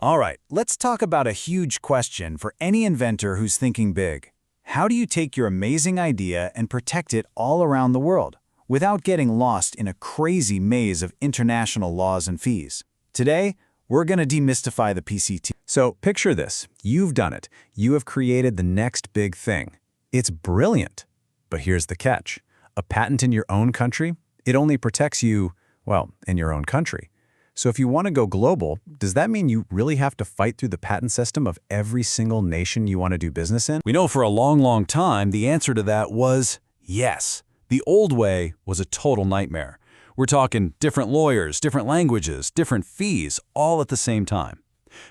All right, let's talk about a huge question for any inventor who's thinking big. How do you take your amazing idea and protect it all around the world without getting lost in a crazy maze of international laws and fees? Today, we're going to demystify the PCT. So picture this. You've done it. You have created the next big thing. It's brilliant. But here's the catch. A patent in your own country, it only protects you, well, in your own country. So if you want to go global, does that mean you really have to fight through the patent system of every single nation you want to do business in? We know for a long time the answer to that was yes. The old way was a total nightmare. We're talking different lawyers, different languages, different fees, all at the same time.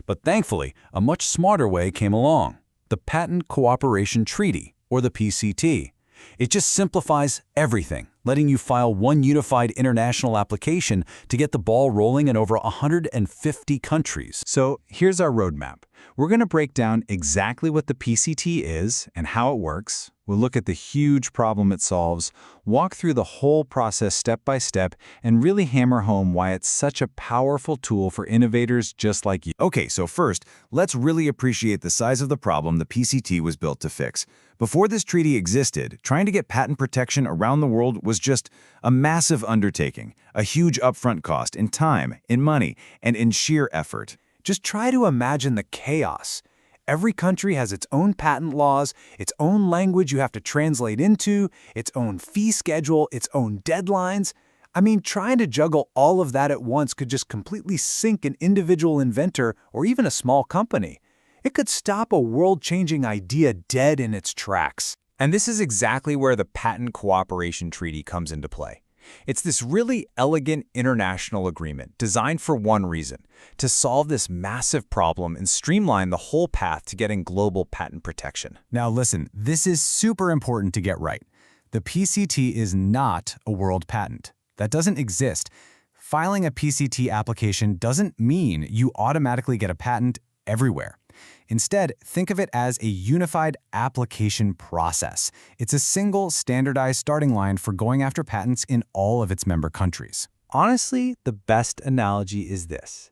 But thankfully, a much smarter way came along. The Patent Cooperation Treaty, or the PCT. It just simplifies everything, letting you file one unified international application to get the ball rolling in over 150 countries. So here's our roadmap. We're going to break down exactly what the PCT is and how it works. We'll look at the huge problem it solves, walk through the whole process step by step, and really hammer home why it's such a powerful tool for innovators just like you. Okay, so first, let's really appreciate the size of the problem the PCT was built to fix. Before this treaty existed, trying to get patent protection around the world was just a massive undertaking, a huge upfront cost in time, in money, and in sheer effort. Just try to imagine the chaos. Every country has its own patent laws, its own language you have to translate into, its own fee schedule, its own deadlines. I mean, trying to juggle all of that at once could just completely sink an individual inventor or even a small company. It could stop a world-changing idea dead in its tracks. And this is exactly where the Patent Cooperation Treaty comes into play. It's this really elegant international agreement designed for one reason, to solve this massive problem and streamline the whole path to getting global patent protection. Now listen, this is super important to get right. The PCT is not a world patent. That doesn't exist. Filing a PCT application doesn't mean you automatically get a patent everywhere. Instead, think of it as a unified application process. It's a single, standardized starting line for going after patents in all of its member countries. Honestly, the best analogy is this.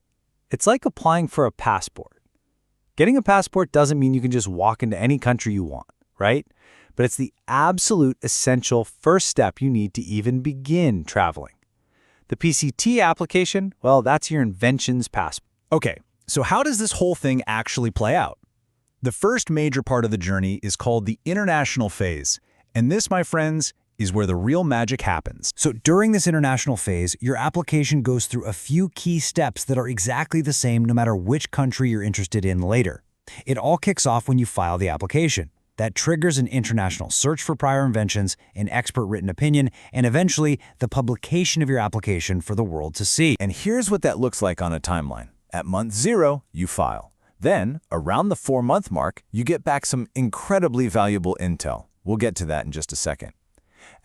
It's like applying for a passport. Getting a passport doesn't mean you can just walk into any country you want, right? But it's the absolute essential first step you need to even begin traveling. The PCT application, well, that's your invention's passport. Okay. So how does this whole thing actually play out? The first major part of the journey is called the international phase. And this, my friends, is where the real magic happens. So during this international phase, your application goes through a few key steps that are exactly the same no matter which country you're interested in later. It all kicks off when you file the application. That triggers an international search for prior inventions, an expert written opinion, and eventually the publication of your application for the world to see. And here's what that looks like on a timeline. At month 0, you file. Then, around the 4-month mark, you get back some incredibly valuable intel. We'll get to that in just a second.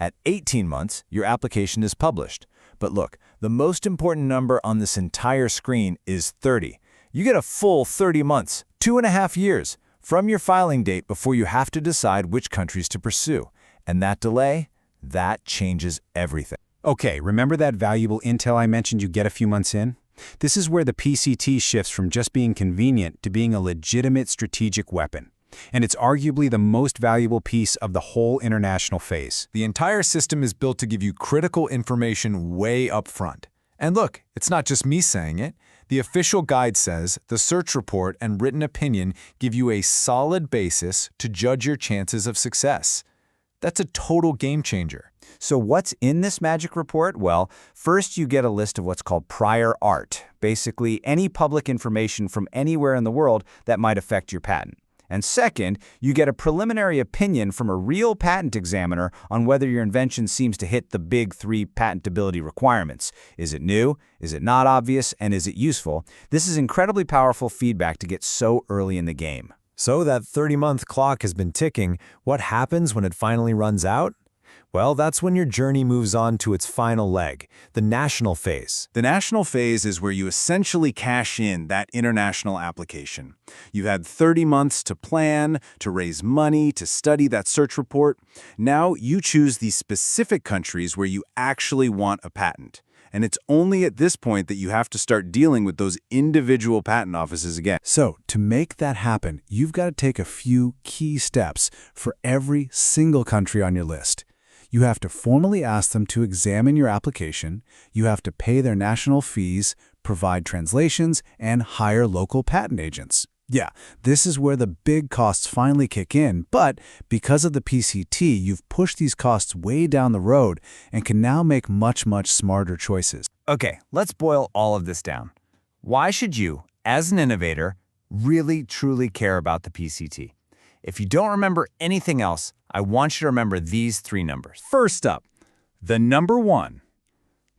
At 18 months, your application is published. But look, the most important number on this entire screen is 30. You get a full 30 months, 2.5 years, from your filing date before you have to decide which countries to pursue. And that delay, that changes everything. Okay, remember that valuable intel I mentioned you get a few months in? This is where the PCT shifts from just being convenient to being a legitimate strategic weapon. And it's arguably the most valuable piece of the whole international phase. The entire system is built to give you critical information way up front. And look, it's not just me saying it. The official guide says the search report and written opinion give you a solid basis to judge your chances of success. That's a total game changer. So what's in this magic report? Well, first you get a list of what's called prior art, basically any public information from anywhere in the world that might affect your patent. And second, you get a preliminary opinion from a real patent examiner on whether your invention seems to hit the big 3 patentability requirements. Is it new? Is it not obvious? And is it useful? This is incredibly powerful feedback to get so early in the game. So that 30-month clock has been ticking. What happens when it finally runs out? Well, that's when your journey moves on to its final leg, the national phase. The national phase is where you essentially cash in that international application. You've had 30 months to plan, to raise money, to study that search report. Now you choose the specific countries where you actually want a patent. And it's only at this point that you have to start dealing with those individual patent offices again. So, to make that happen, you've got to take a few key steps for every single country on your list. You have to formally ask them to examine your application, you have to pay their national fees, provide translations, and hire local patent agents. Yeah, this is where the big costs finally kick in, but because of the PCT, you've pushed these costs way down the road and can now make much smarter choices. Okay, let's boil all of this down. Why should you, as an innovator, really truly care about the PCT? If you don't remember anything else, I want you to remember these 3 numbers. First up, the number 1.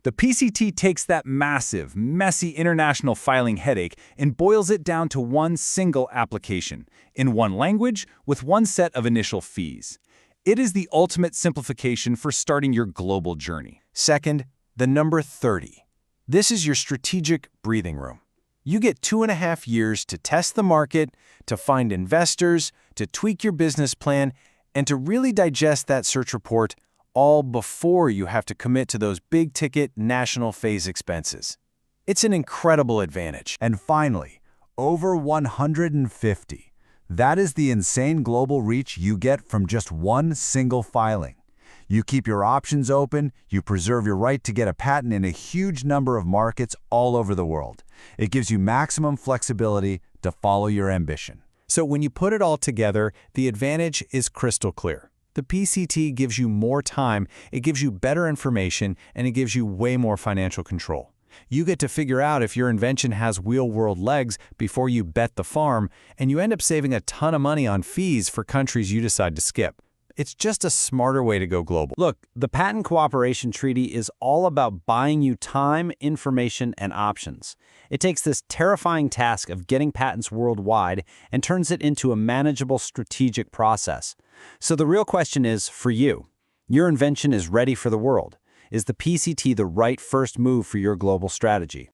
The PCT takes that massive, messy international filing headache and boils it down to one single application, in one language, with one set of initial fees. It is the ultimate simplification for starting your global journey. Second, the number 30. This is your strategic breathing room. You get 2.5 years to test the market, to find investors, to tweak your business plan, and to really digest that search report, all before you have to commit to those big-ticket national phase expenses. It's an incredible advantage. And finally, over 150. That is the insane global reach you get from just one single filing. You keep your options open, you preserve your right to get a patent in a huge number of markets all over the world. It gives you maximum flexibility to follow your ambition. So when you put it all together, the advantage is crystal clear. The PCT gives you more time, it gives you better information, and it gives you way more financial control. You get to figure out if your invention has real-world legs before you bet the farm, and you end up saving a ton of money on fees for countries you decide to skip. It's just a smarter way to go global. Look, the Patent Cooperation Treaty is all about buying you time, information, and options. It takes this terrifying task of getting patents worldwide and turns it into a manageable strategic process. So the real question is, for you, your invention is ready for the world. Is the PCT the right first move for your global strategy?